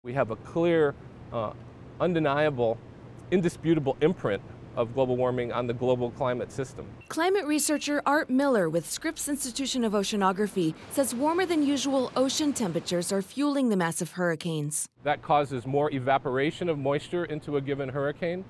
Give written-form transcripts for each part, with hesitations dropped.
We have a clear, undeniable, indisputable imprint of global warming on the global climate system. Climate researcher Art Miller with Scripps Institution of Oceanography says warmer than usual ocean temperatures are fueling the massive hurricanes. That causes more evaporation of moisture into a given hurricane.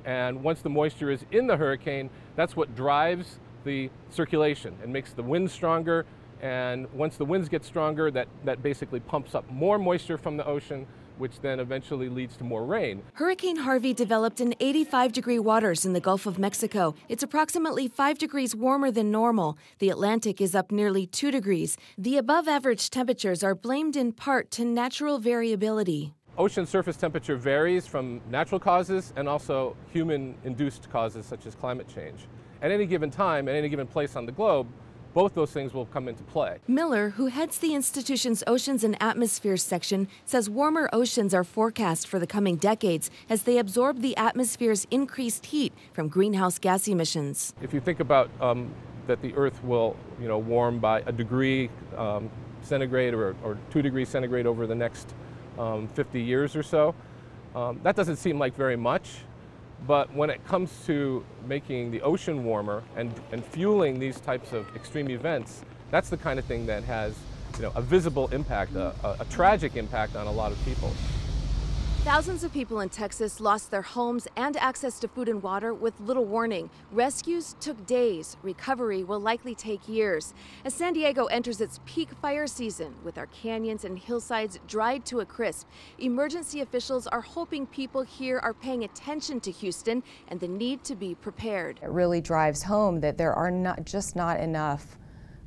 And once the moisture is in the hurricane, that's what drives the circulation and makes the winds stronger. And once the winds get stronger, that basically pumps up more moisture from the ocean, which then eventually leads to more rain. Hurricane Harvey developed in 85-degree waters in the Gulf of Mexico. It's approximately 5 degrees warmer than normal. The Atlantic is up nearly 2 degrees. The above-average temperatures are blamed in part to natural variability. Ocean surface temperature varies from natural causes and also human-induced causes such as climate change. At any given time, at any given place on the globe, both those things will come into play. Miller, who heads the institution's Oceans and Atmospheres section, says warmer oceans are forecast for the coming decades as they absorb the atmosphere's increased heat from greenhouse gas emissions. If you think about that the Earth will warm by a degree centigrade or 2 degrees centigrade over the next 50 years or so, that doesn't seem like very much. But when it comes to making the ocean warmer and fueling these types of extreme events, that's the kind of thing that has a visible impact, a tragic impact on a lot of people. Thousands of people in Texas lost their homes and access to food and water with little warning. Rescues took days. Recovery will likely take years. As San Diego enters its peak fire season, with our canyons and hillsides dried to a crisp, emergency officials are hoping people here are paying attention to Houston and the need to be prepared. It really drives home that there are not enough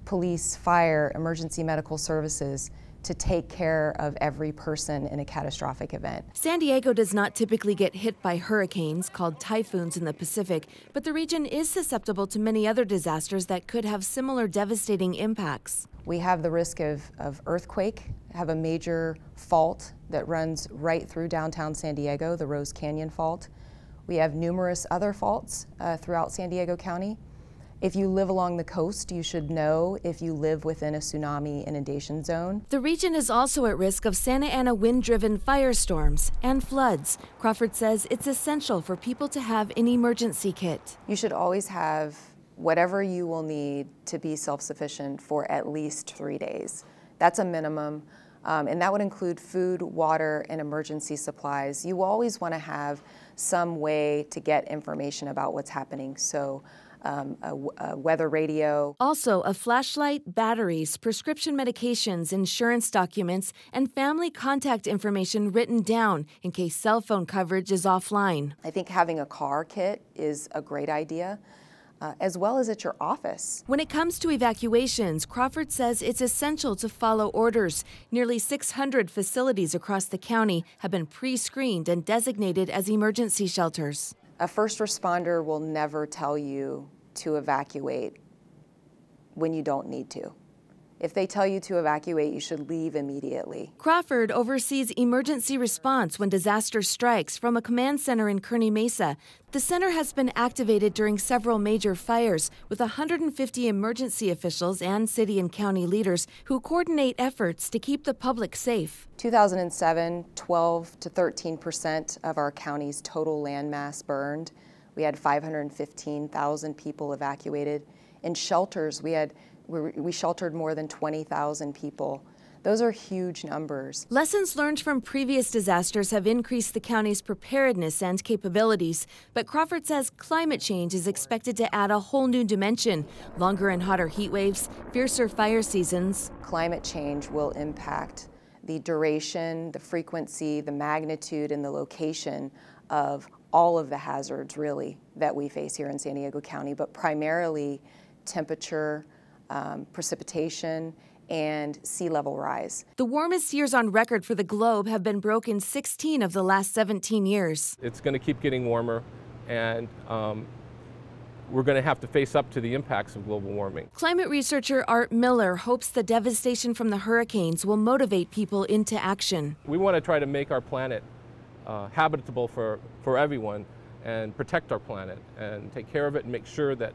police, fire, emergency medical services to take care of every person in a catastrophic event. San Diego does not typically get hit by hurricanes, called typhoons in the Pacific, but the region is susceptible to many other disasters that could have similar devastating impacts. We have the risk of earthquake, have a major fault that runs right through downtown San Diego, the Rose Canyon Fault. We have numerous other faults throughout San Diego County. If you live along the coast, you should know if you live within a tsunami inundation zone. The region is also at risk of Santa Ana wind-driven firestorms and floods. Crawford says it's essential for people to have an emergency kit. You should always have whatever you will need to be self-sufficient for at least 3 days. That's a minimum, and that would include food, water, and emergency supplies. You always want to have some way to get information about what's happening. So. A weather radio. Also, a flashlight, batteries, prescription medications, insurance documents, and family contact information written down in case cell phone coverage is offline. I think having a car kit is a great idea, as well as at your office. When it comes to evacuations, Crawford says it's essential to follow orders. Nearly 600 facilities across the county have been pre-screened and designated as emergency shelters. A first responder will never tell you to evacuate when you don't need to. If they tell you to evacuate, you should leave immediately. Crawford oversees emergency response when disaster strikes from a command center in Kearney Mesa. The center has been activated during several major fires with 150 emergency officials and city and county leaders who coordinate efforts to keep the public safe. 2007, 12 to 13% of our county's total land mass burned. We had 515,000 people evacuated. In shelters, we sheltered more than 20,000 people. Those are huge numbers. Lessons learned from previous disasters have increased the county's preparedness and capabilities, but Crawford says climate change is expected to add a whole new dimension. Longer and hotter heat waves, fiercer fire seasons. Climate change will impact the duration, the frequency, the magnitude, and the location of all of the hazards, really, that we face here in San Diego County, but primarily temperature, precipitation, and sea level rise. The warmest years on record for the globe have been broken 16 of the last 17 years. It's going to keep getting warmer, and we're going to have to face up to the impacts of global warming. Climate researcher Art Miller hopes the devastation from the hurricanes will motivate people into action. We want to try to make our planet habitable for everyone and protect our planet and take care of it and make sure that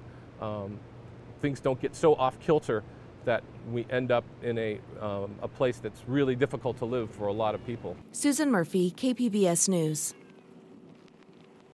things don't get so off kilter that we end up in a place that's really difficult to live for a lot of people. Susan Murphy, KPBS News.